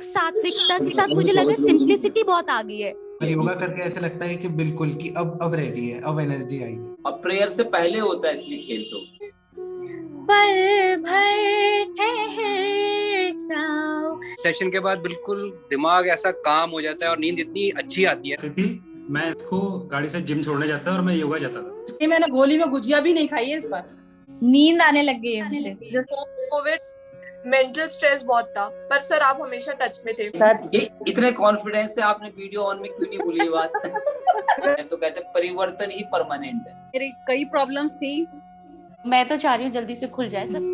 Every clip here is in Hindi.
एक सात्विकता के साथ मुझे लग रहा है सिंप्लिसिटी बहुत आ गई है। पर योगा करके ऐसा लगता है कि बिल्कुल कि अब रेडी है, अब एनर्जी आई। अब प्रेयर से पहले होता है इसलिए खेल तो। पल भर ठहर जाओ। सेशन के बाद बिल्कुल दिमाग ऐसा काम हो जाता है और नींद इतनी अच्छी आती है। मैं इसको गाड़ी से जिम छोड़ने जाता और मैं योगा जाता था। मैंने होली में गुजिया भी नहीं खाई है इस बार। नींद आने लग गई है मुझे। कोविड मेंटल स्ट्रेस बहुत था, पर सर आप हमेशा टच में थे। ये इतने कॉन्फिडेंस से आपने वीडियो ऑन में क्यों नहीं बोली ये बात? तो कहते हैं परिवर्तन ही परमानेंट है। मेरी कई प्रॉब्लम्स थी, मैं तो चाह रही हूँ जल्दी से खुल जाए सब।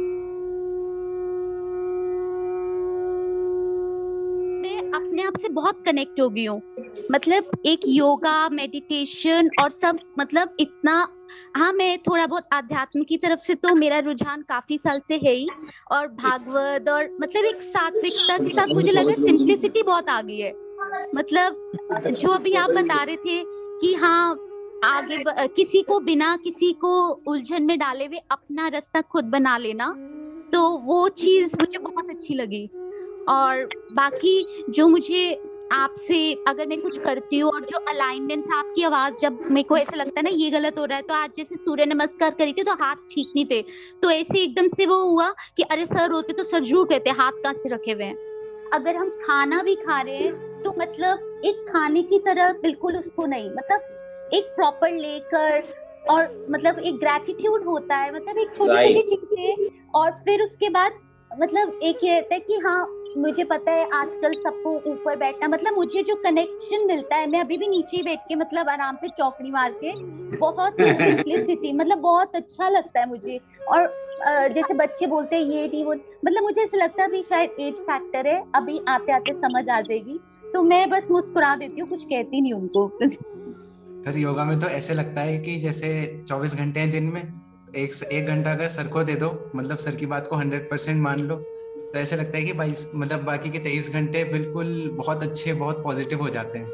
मैं अपने आप से बहुत कनेक्ट हो गई हूँ, मतलब एक योगा मेडिटेशन और सब, मतलब इतना। हाँ, मैं थोड़ा बहुत आध्यात्म की तरफ से तो मेरा रुझान काफी साल से है ही, और भागवत और मतलब एक सात्विकता के साथ मुझे लगा सिंप्लिसिटी बहुत आ गई है। मतलब जो अभी आप बता रहे थे कि हाँ आगे किसी को बिना किसी को उलझन में डाले हुए अपना रास्ता खुद बना लेना, तो वो चीज मुझे बहुत अच्छी लगी। और बाकी जो मुझे आपसे अगर मैं कुछ करती हूँ और जो अलाइनमेंट आपकी आवाज, जब मेरे को ऐसा लगता है ना ये गलत हो रहा है, तो आज जैसे सूर्य नमस्कार करी थी तो हाथ ठीक नहीं थे, तो ऐसे एकदम से वो हुआ कि अरे सर होते तो सर जरूर कहते हाथ कहाँ से रखे हुए हैं। अगर हम खाना भी खा रहे हैं तो मतलब एक खाने की तरह बिल्कुल उसको नहीं, मतलब एक प्रॉपर लेकर, और मतलब एक ग्रैटिट्यूड होता है, मतलब एक छोटी छोटी चीजें। और फिर उसके बाद मतलब एक ये रहता है कि हाँ मुझे पता है आजकल सबको ऊपर बैठना, मतलब मुझे जो कनेक्शन मिलता है, मैं अभी भी नीचे बैठ के मतलब आराम से चौकड़ी मार के, बहुत सिंपलिसिटी, मतलब बहुत अच्छा लगता है मुझे। और जैसे बच्चे बोलते हैं ये नहीं वो, मतलब मुझे ऐसा लगता है अभी शायद एज फैक्टर है, अभी आते आते समझ आ जाएगी, तो मैं बस मुस्कुरा देती हूँ, कुछ कहती नहीं उनको। सर योगा में तो ऐसे लगता है कि जैसे 24 घंटे हैं दिन में, एक घंटा अगर सर को दे दो, मतलब सर की बात को 100% मान लो, तो ऐसे लगता है कि 22 मतलब बाकी के 23 घंटे बिल्कुल बहुत अच्छे, बहुत पॉजिटिव हो जाते हैं।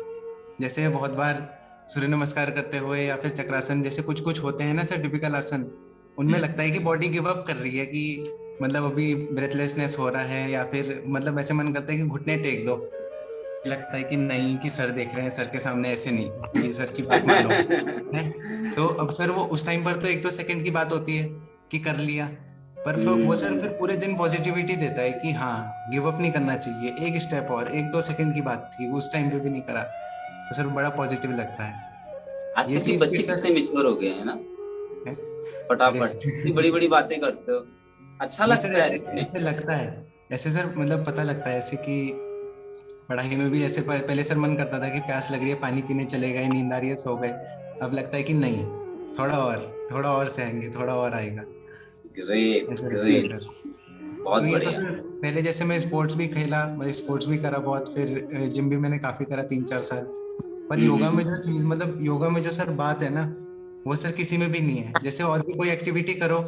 जैसे बहुत बार सूर्य नमस्कार करते हुए या फिर चक्रासन जैसे कुछ कुछ होते हैं ना सर, टिपिकल आसन, उनमें लगता है कि बॉडी गिव अप कर रही है, कि मतलब अभी ब्रेथलेसनेस हो रहा है, या फिर मतलब ऐसे मन करता है कि घुटने टेक दो, लगता है कि नहीं, कि सर देख रहे हैं, सर के सामने ऐसे नहीं, कि सर की बात मानो है। तो अब सर वो उस टाइम पर तो 1-2 सेकंड की बात होती है कि कर लिया, पर फिर वो सर फिर पूरे दिन पॉजिटिविटी देता है कि हाँ गिव अप नहीं करना चाहिए, एक स्टेप और, 1-2 सेकंड की बात थी, उस टाइम पे भी नहीं करा, तो सर बड़ा पॉजिटिव लगता है। आजकल के बच्चे कितने मैच्योर हो गए हैं ना, फटाफट इतनी बड़ी बड़ी बातें करते हो, अच्छा लगता है। ऐसे लगता है, ऐसे सर मतलब पता लगता है ऐसे कि पढ़ाई में भी ऐसे पहले सर मन करता था कि प्यास लग रही है पानी पीने चले गए, नींद आ रही है सो गए, अब लगता है कि नहीं, थोड़ा और सहेंगे, थोड़ा और आएगा। ग्रेट ग्रेट, बहुत तो ये बढ़िया। तो सर पहले जैसे मैं स्पोर्ट्स भी खेला, मैं स्पोर्ट्स भी करा बहुत, फिर जिम भी मैंने काफी करा 3-4 साल, पर योगा में जो चीज, मतलब योगा में जो सर बात है ना, वो सर किसी में भी नहीं है। जैसे और भी कोई एक्टिविटी करो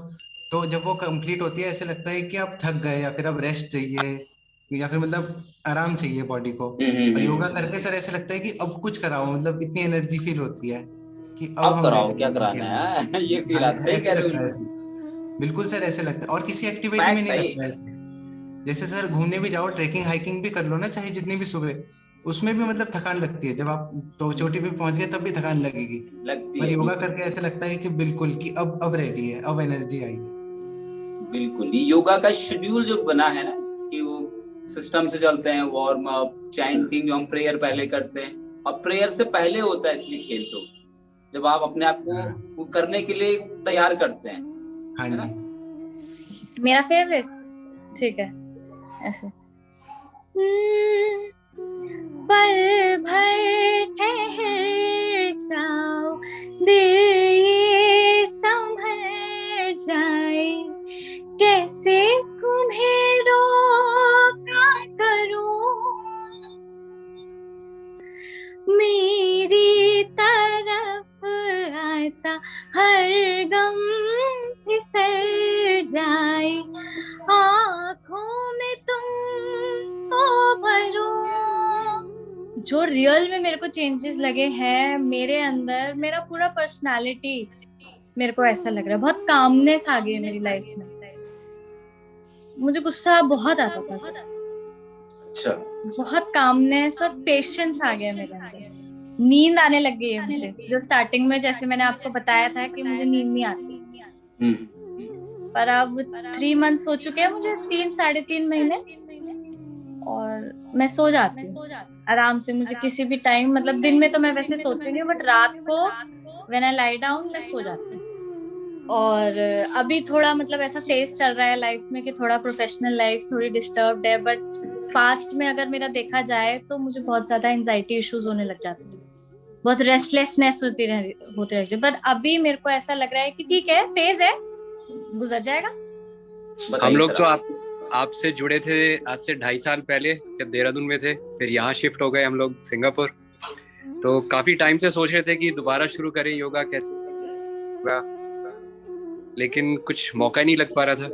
तो जब वो कंप्लीट होती है ऐसे लगता है कि आप थक गए, या फिर अब रेस्ट चाहिए, या फिर मतलब आराम चाहिए बॉडी को। और योगा करके सर ऐसे लगता है कि अब कुछ कराओ, मतलब इतनी एनर्जी फील होती है कि अब कराओ, क्या कराना है ये फील आता है। सही कह रहे हो, बिल्कुल सर ऐसे लगता है, और किसी एक्टिविटी में नहीं लगता है ऐसे। जैसे सर घूमने भी जाओ, ट्रेकिंग हाइकिंग भी कर लो ना, चाहे जितनी भी सुबह, उसमें भी मतलब थकान लगती है, जब आप तो चोटी पे पहुंच गए तब भी थकान लगेगी, पर योगा करके ऐसे लगता है कि बिल्कुल कि अब रेडी है, अब एनर्जी आई। बिल्कुल, ये योगा का शेड्यूल जो बना है ना, कि वो सिस्टम से चलते हैं, वार्म अप, चैंटिंग जो हम प्रेयर पहले करते हैं, और प्रेयर से पहले होता है इसलिए खेल तो, जब आप अपने आप को वो करने के लिए तैयार करते हैं। हाँ जी, मेरा फेवरेट, ठीक है ऐसे। पल भर ठहर जाओ, दिल ये संभल जाए, कैसे तुम्हें रोका करूं, मेरी तरफ आता हर गम फिसल जाए, आँखों में तुम तो भरो। जो रियल में मेरे को चेंजेस लगे हैं मेरे अंदर, मेरा पूरा पर्सनालिटी, मेरे को ऐसा लग रहा है बहुत कामनेस आ गई है मेरी लाइफ में। मुझे गुस्सा बहुत आता था, अच्छा, बहुत कामनेस और पेशेंस आ गया मेरे अंदर। नींद आने लग गई है मुझे, जो स्टार्टिंग में जैसे मैंने आपको बताया था कि मुझे नींद नहीं आती, पर अब 3 मंथ्स हो चुके हैं मुझे, 3-3.5 महीने, और मैं सो जाती हूँ आराम से। मुझे किसी भी टाइम, मतलब दिन में तो मैं वैसे सोती नहीं, बट रात को व्हेन आई लाई डाउन मैं सो जाती हूँ। और अभी थोड़ा मतलब ऐसा फेस चल रहा है लाइफ में कि थोड़ा प्रोफेशनल लाइफ थोड़ी डिस्टर्ब्ड है, बट पास्ट में अगर मेरा देखा जाए तो मुझे बहुत ज्यादा एंजाइटी इश्यूज होने लग जाते थे, बहुत रेस्टलेसनेस होती रहती, बट अभी मेरे को ऐसा लग रहा है कि ठीक है, फेज है, गुजर जाएगा। हम लोग तो आपसे जुड़े थे आज से 2.5 साल पहले, जब देहरादून में थे, फिर यहाँ शिफ्ट हो गए हम लोग सिंगापुर। तो काफी टाइम से सोच रहे थे कि दोबारा शुरू करें योगा, कैसे होगा, लेकिन कुछ मौका नहीं लग पा रहा था।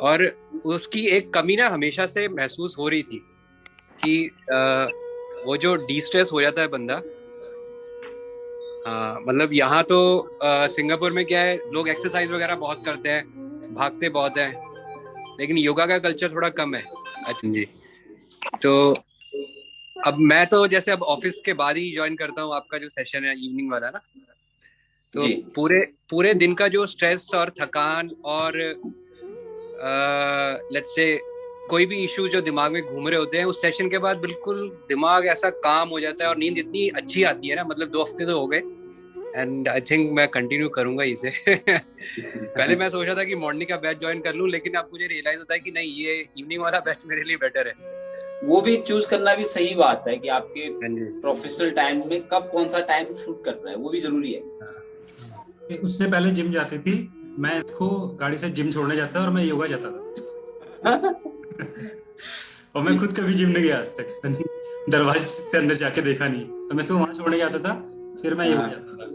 और उसकी एक कमी ना हमेशा से महसूस हो रही थी कि वो जो डिस्ट्रेस हो जाता है बंदा। हाँ, मतलब यहाँ तो सिंगापुर में क्या है, लोग एक्सरसाइज वगैरह बहुत करते हैं, भागते बहुत हैं, लेकिन योगा का कल्चर थोड़ा कम है। अच्छा जी। तो अब मैं तो जैसे अब ऑफिस के बाद ही ज्वाइन करता हूँ आपका जो सेशन है इवनिंग वाला ना, तो पूरे दिन का जो स्ट्रेस और थकान और लेट्स से कोई भी इशू जो दिमाग में घूम रहे होते हैं, उस सेशन के बाद बिल्कुल दिमाग ऐसा काम हो जाता है और नींद इतनी अच्छी आती है ना, मतलब 2 हफ्ते तो हो गए, एंड आई थिंक मैं कंटिन्यू करूंगा इसे। पहले मैं सोचा था कि मॉर्निंग का बैच ज्वाइन कर लूं, लेकिन अब मुझे रियलाइज होता है कि नहीं, ये इवनिंग वाला बैच मेरे लिए बेटर है। वो भी चूज करना भी सही बात है कि आपके प्रोफेशनल टाइम में कब कौन सा टाइम शूट कर रहा है, वो भी जरूरी है। उससे पहले जिम जाती थी, मैं इसको गाड़ी से जिम छोड़ने जाता था और मैं योगा जाता था। और मैं खुद कभी जिम नहीं गया आज तक, दरवाजे से अंदर जाके देखा नहीं, तो मैं इसको वहां छोड़ने जाता था, फिर मैं योगा जाता था।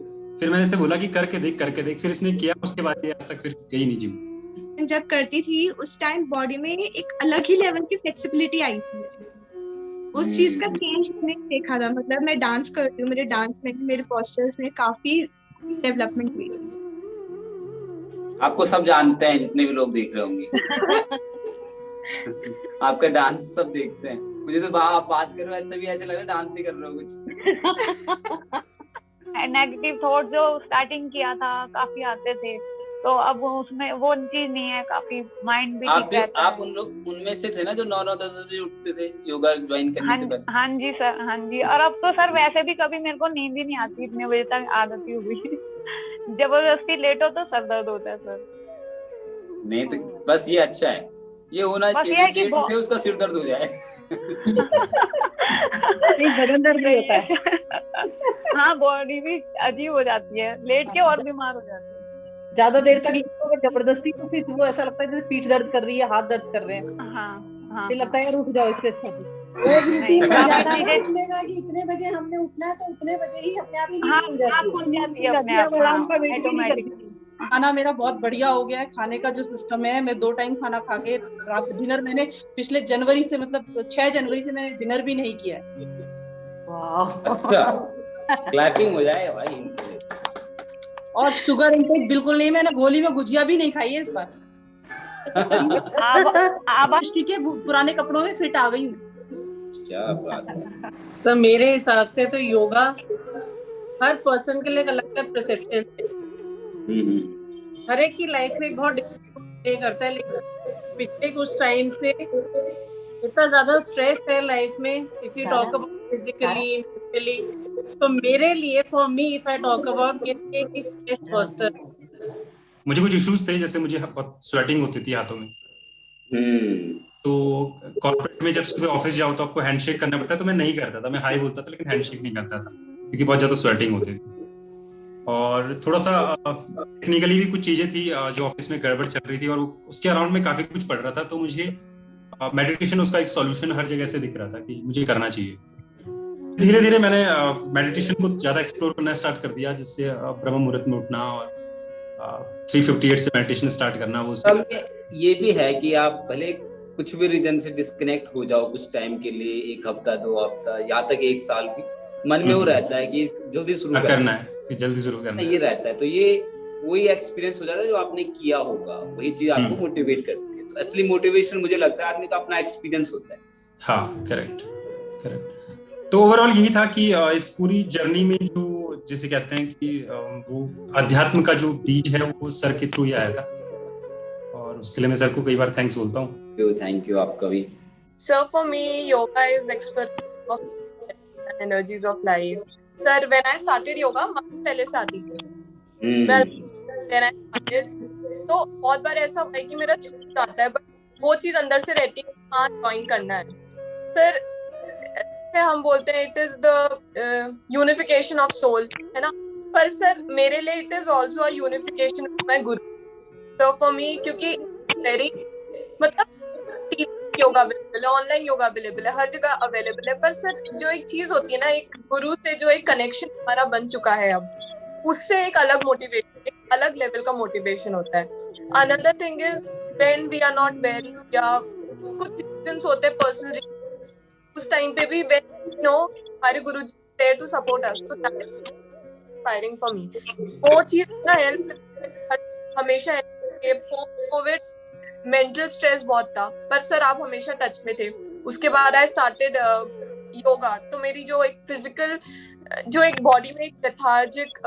फिर मैंने इसे बोला कि करके देख, फिर इसने किया, उसके बाद आज तक फिर गई नहीं जिम। जब करती थी उस टाइम बॉडी में एक अलग ही लेवल की फ्लेक्सिबिलिटी आई थी, उस चीज का चेंज मैंने देखा था। मतलब मैं डांस करती हूँ, मेरे डांस में, मेरे पोस्चर्स में काफी डेवलपमेंट हुई। आपको सब जानते हैं, जितने भी लोग देख रहे होंगे। आपका डांस सब देखते हैं। मुझे तो आप बात कर रहे हो तभी ऐसे लग रहा है डांस ही कर रहे हो कुछ। नेगेटिव थॉट जो स्टार्टिंग किया था काफी आते थे, तो अब उसमें वो चीज नहीं है, काफी माइंड भी ठीक रहता है। आप उनमें से थे ना जो 9-10 बजे उठते थे योगा ज्वाइन करने से पहले? हाँ जी सर, हाँ जी। और अब तो सर वैसे भी कभी मेरे को नींद ही नहीं आती, इतने बजे तक आदत ही हो गई। जबरदस्ती लेट हो तो सर दर्द होता है सर। नहीं तो बस ये अच्छा है, ये होना चाहिए, लेट उठे उसका सिर दर्द हो जाए। बदन दर्द होता है। हाँ, बॉडी भी अजीब हो जाती है, लेट के और बीमार हो जाती है। ज्यादा देर तक जबरदस्ती तो फिर वो ऐसा लगता है जैसे पीठ दर्द कर रही है, हाथ दर्द कर रहे हैं। हाँ, फिर लगता है यार उठ जाओ, इससे अच्छा उठने का कि इतने बजे हमने उठना है, तो उतने बजे ही अपने आप ही नींद खुल जाती है। खाना मेरा बहुत बढ़िया हो गया है, खाने का जो सिस्टम है, मैं 2 टाइम खाना खा के रात डिनर, मैंने पिछले जनवरी से, मतलब 6 जनवरी से मैंने डिनर भी नहीं किया है। अच्छा, क्लैपिंग हो जाए भाई। और शुगर इंटेक बिल्कुल नहीं, मैंने गोली में गुजिया भी नहीं खाई है इस बार। आप ठीक है, पुराने कपड़ों में फिट आ गई हूँ। क्या बात है सर। मेरे हिसाब से तो योगा हर पर्सन के लिए एक अलग अलग परसेप्शन है, हर एक की लाइफ में बहुत प्ले करता है, लेकिन पिछले कुछ टाइम से इतना ज्यादा स्ट्रेस है लाइफ में, if you talk about physically mentally, तो मेरे लिए, for me, if I talk about, एक स्ट्रेस बस्टर। मुझे कुछ इश्यूज थे, जैसे मुझे स्वेटिंग होती थी हाथों में। तो कॉर्पोरेट में जब सुबह ऑफिस जाओ तो आपको हैंडशेक करना पड़ता है, तो मैं नहीं करता था, मैं हाई बोलता था लेकिन हैंडशेक नहीं करता था, क्योंकि बहुत ज्यादा स्वेटिंग होती थी। और थोड़ा सा टेक्निकली भी कुछ चीजें थी जो ऑफिस में गड़बड़ चल रही थी, और उसके अराउंड में काफी कुछ पढ़ रहा था, तो मुझे मेडिटेशन उसका एक सॉल्यूशन हर जगह से दिख रहा था कि मुझे करना चाहिए। धीरे धीरे मैंने मेडिटेशन को ज्यादा एक्सप्लोर करना स्टार्ट कर दिया, जिससे ब्रह्म मुहूर्त में उठना और 358 से मेडिटेशन स्टार्ट करना। वो ये भी है कि आप भले कुछ भी रीजन से डिस्कनेक्ट हो जाओ कुछ टाइम के लिए, 1 हफ्ता 2 हफ्ता, यहाँ तक 1 साल भी, मन में वो रहता है कि जल्दी शुरू करना है, जल्दी शुरू करना है, ये रहता है। तो ये वही एक्सपीरियंस हो जाता है जो आपने किया होगा, वही चीज आपको मोटिवेट करती है। तो असली मोटिवेशन मुझे लगता है आदमी का अपना एक्सपीरियंस होता है हाँ, करेक्ट। तो ओवरऑल यही था कि इस पूरी जर्नी में जो जिसे कहते हैं कि वो अध्यात्म का जो बीज है वो सर के थ्रू ही आया था, और उसके लिए मैं सर को कई बार थैंक्स बोलता हूँ। थैंक यू आपका भी। Sir, for me, yoga is exploration of energies of life. Sir, when I started yoga, मैं पहले से आती थी। When I started, तो बहुत बार ऐसा होता है कि मेरा छूट जाता है, बट वो चीज अंदर से रहती है, हाँ ज्वाइन करना है। सर, हम बोलते हैं it is the unification of soul, है ना, पर सर मेरे लिए it is also a unification of my guru. So for me, क्योंकि वेरी मतलब योगा अवेलेबल है, ऑनलाइन योगा अवेलेबल है, हर जगह अवेलेबल है, पर सर जो एक चीज होती है ना, एक गुरु से जो एक कनेक्शन हमारा बन चुका है अब, उससे एक अलग मोटिवेशन, एक अलग लेवल का मोटिवेशन होता है। Another thing is when we are not well, या कुछ रीजंस होते हैं पर्सनली, उस टाइम पे भी नो हमारे गुरुजी देयर टू सपोर्ट अस, तो that is inspiring for me. वो चीज ना हेल्प हमेशा है। कोविड मेंटल स्ट्रेस बहुत था, पर सर आप हमेशा टच में थे। उसके बाद आई स्टार्टेड योगा, तो मेरी जो एक फिजिकल, जो एक बॉडी में एक लेथार्जिक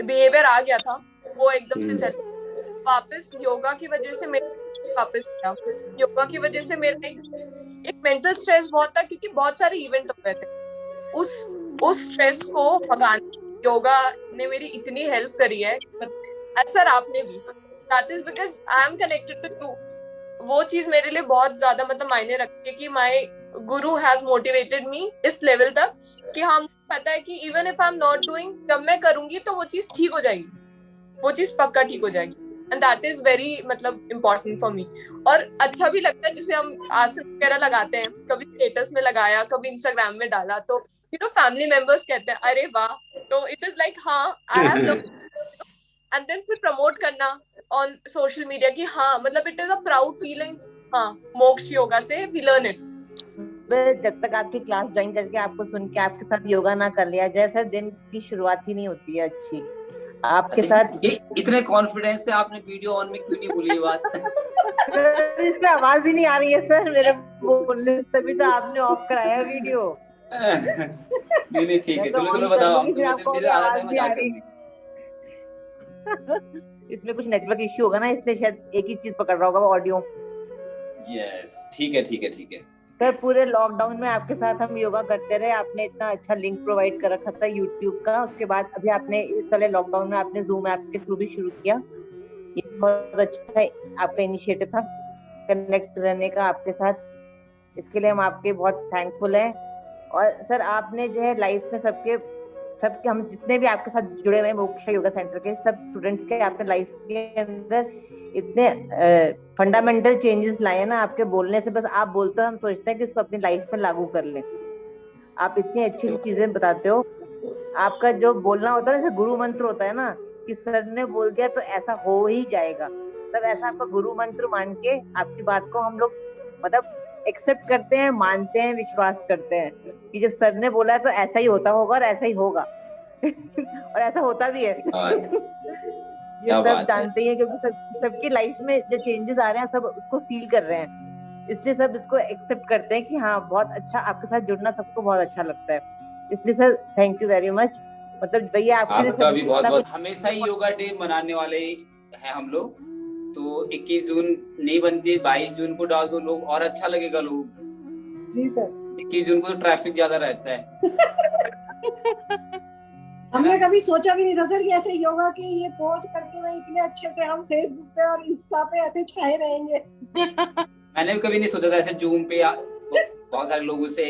बिहेवियर आ गया था, वो एकदम से चल वापस। योगा की वजह से मेरे वापस गया, योगा की वजह से मेरा एक मेंटल स्ट्रेस बहुत था, क्योंकि बहुत सारे इवेंट हो गए थे। उस स्ट्रेस को भगाने योगा ने मेरी इतनी हेल्प करी है, सर आपने भी। That is because I am connected to you. वो चीज मेरे लिए बहुत ज्यादा मतलब मायने रखती है कि my guru has motivated me इस लेवल तक कि हम पता है कि even if I'm not doing, जब मैं करूंगी तो वो चीज ठीक हो जाएगी, वो चीज पक्का ठीक हो जाएगी, and that is very मतलब important for me। और अच्छा भी लगता है, जैसे हम आसन वगैरह लगाते हैं, कभी स्टेटस में लगाया, कभी इंस्टाग्राम में डाला, तो फैमिली मेंबर्स कहते हैं अरे वाह, तो इट इज लाइक हाँ आई हैव एंड देन फिर प्रमोट करना ऑन सोशल मीडिया कि हाँ मतलब it is a proud feeling, हाँ मोक्ष योगा से वी लर्न इट। जब तक आपकी क्लास ज्वाइन करके आपको सुन के आपके साथ योगा ना कर लिया जाए, सर दिन की शुरुआत ही नहीं होती है अच्छी आपके साथ। ये इतने कॉन्फिडेंस से आपने वीडियो ऑन में क्यों नहीं बोली ये बात? इसमें आवाज ही नहीं आ रही है सर मेरे बोलने से, तभी तो आपने ऑफ कराया वीडियो। नहीं ठीक है, चलो बताओ। इसमें कुछ नेटवर्क इश्यू होगा ना, इसलिए शायद एक ही चीज पकड़ रहा होगा, ऑडियो। यस ठीक है। सर पूरे लॉकडाउन में आपके साथ हम योगा करते रहे, आपने इतना अच्छा लिंक प्रोवाइड कर रखा था यूट्यूब का। उसके बाद अभी आपने इस वाले लॉकडाउन में आपने जूम ऐप के थ्रू भी शुरू किया, ये बहुत अच्छा आपका इनिशिएटिव था कनेक्ट रहने का आपके साथ। इसके लिए हम आपके बहुत थैंकफुल हैं। और सर आपने जो है लाइफ में सबके हम जितने भी आपके साथ जुड़े हुए हैं मोक्ष योगा सेंटर के सब स्टूडेंट्स के, आपने लाइफ के अंदर इतने फंडामेंटल चेंजेस लाए हैं ना आपके बोलने से। बस आप बोलते हो हम सोचते हैं कि इसको अपनी लाइफ में लागू कर लें। आप इतनी अच्छी चीजें बताते हो। आपका जो बोलना होता है ना, जैसे गुरु मंत्र होता है ना कि सर ने बोल दिया तो ऐसा हो ही जाएगा, तब ऐसा आपका गुरु मंत्र मान के आपकी बात को हम लोग मतलब एक्सेप्ट करते हैं, मानते हैं, विश्वास करते हैं कि जब सर ने बोला है तो ऐसा ही होता होगा और ऐसा ही होगा। और ऐसा होता भी है। ये सब जानते हैं क्योंकि सबकी लाइफ में जो चेंजेस आ रहे हैं सब उसको फील कर रहे हैं, इसलिए सब इसको एक्सेप्ट करते हैं कि हाँ बहुत अच्छा, आपके साथ जुड़ना सबको बहुत अच्छा लगता है। इसलिए sir thank you very much. मतलब भैया आपका भी बहुत हमेशा ही योगा डे मनाने वाले हैं हम लोग, तो 21 जून नहीं बनती, 22 जून को डाल दो लोग और अच्छा लगेगा लोग। जी सर 21 जून को तो ट्रैफिक ज्यादा रहता है। हमने कभी सोचा भी नहीं था सर कि ऐसे योगा के ये पोस्ट करते हुए इतने अच्छे से हम फेसबुक पे और इंस्टा पे ऐसे छाए रहेंगे। मैंने भी कभी नहीं सोचा था ऐसे जूम पे बहुत सारे लोगों से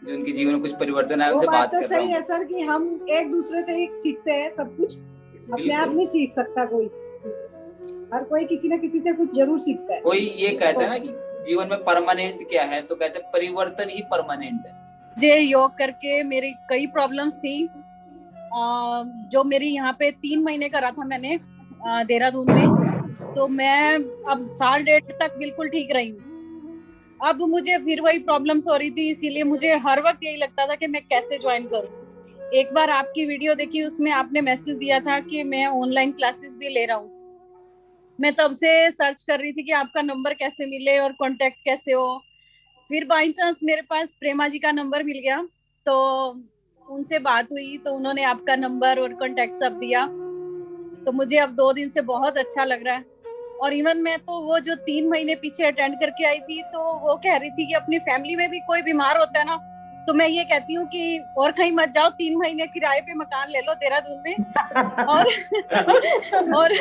जो उनके जीवन में कुछ परिवर्तन आया उनसे बात कर रहा हूं। सही है सर कि हम एक दूसरे से ही सीखते हैं सब कुछ, अपने आप नहीं सीख सकता कोई, हर कोई किसी न किसी से कुछ जरूर सीखता है। कोई ये कहता है ना कि जीवन में परमानेंट क्या है, तो कहते हैं परिवर्तन ही परमानेंट है। मुझे योग करके मेरी कई प्रॉब्लम्स थी, जो मेरी यहाँ पे 3 महीने करा था मैंने देहरादून में, तो मैं अब 1.5 साल तक बिल्कुल ठीक रही हूँ। अब मुझे फिर वही प्रॉब्लम्स हो रही थी, इसीलिए मुझे हर वक्त यही लगता था कि मैं कैसे ज्वाइन करूँ। एक बार आपकी वीडियो देखी, उसमें आपने मैसेज दिया था कि मैं ऑनलाइन क्लासेस भी ले रहा हूँ। मैं तब से सर्च कर रही थी कि आपका नंबर कैसे मिले और कांटेक्ट कैसे हो, फिर बाई चांस मेरे पास प्रेमा जी का नंबर मिल गया, तो उनसे बात हुई, तो उन्होंने आपका नंबर और कॉन्टेक्ट सब दिया। तो मुझे अब 2 दिन से बहुत अच्छा लग रहा है। और इवन मैं तो वो जो 3 महीने पीछे अटेंड करके आई थी, तो वो कह रही थी कि अपनी फैमिली में भी कोई बीमार होता है ना, तो मैं ये कहती हूँ कि और कहीं मत जाओ, 3 महीने किराए पे मकान ले लो देहरादून में और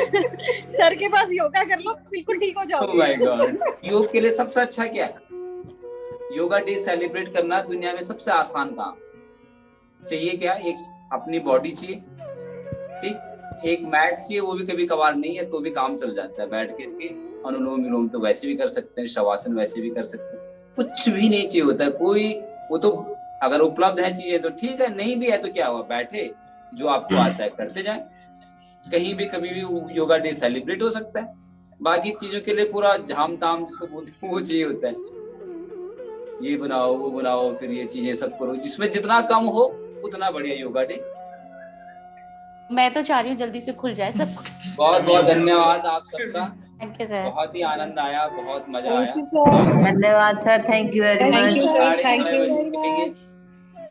सर के पास योगा कर लो, बिल्कुल ठीक हो जाओ। Oh my God. योग के लिए सबसे अच्छा क्या है? योगा डे सेलिब्रेट करना दुनिया में सबसे आसान काम। चाहिए क्या? एक अपनी बॉडी चाहिए, ठीक, एक मैट चाहिए, वो भी कभी कभार नहीं है तो भी काम चल जाता है। बैठ करके अनुलोम विलोम तो वैसे भी कर सकते हैं, शवासन वैसे भी कर सकते हैं, कुछ भी नहीं चाहिए होता है कोई। वो तो अगर उपलब्ध है चीजें तो ठीक है, नहीं भी है तो क्या हुआ, बैठे जो आपको आता है करते जाए। कहीं भी कभी भी योगा डे सेलिब्रेट हो सकता है। बाकी चीजों के लिए पूरा झाम ताम जिसको बोलते हैं वो चाहिए होता है, ये बनाओ वो बनाओ, फिर ये चीजें सब करो, जिसमें जितना कम हो उतना बढ़िया योगा डे। मैं तो चाह रही हूँ जल्दी से खुल जाए सब। बहुत बहुत धन्यवाद आप सबका, थैंक यू सर, बहुत ही आनंद आया, बहुत मजा आया। धन्यवाद sir, thank you very much. Thank you.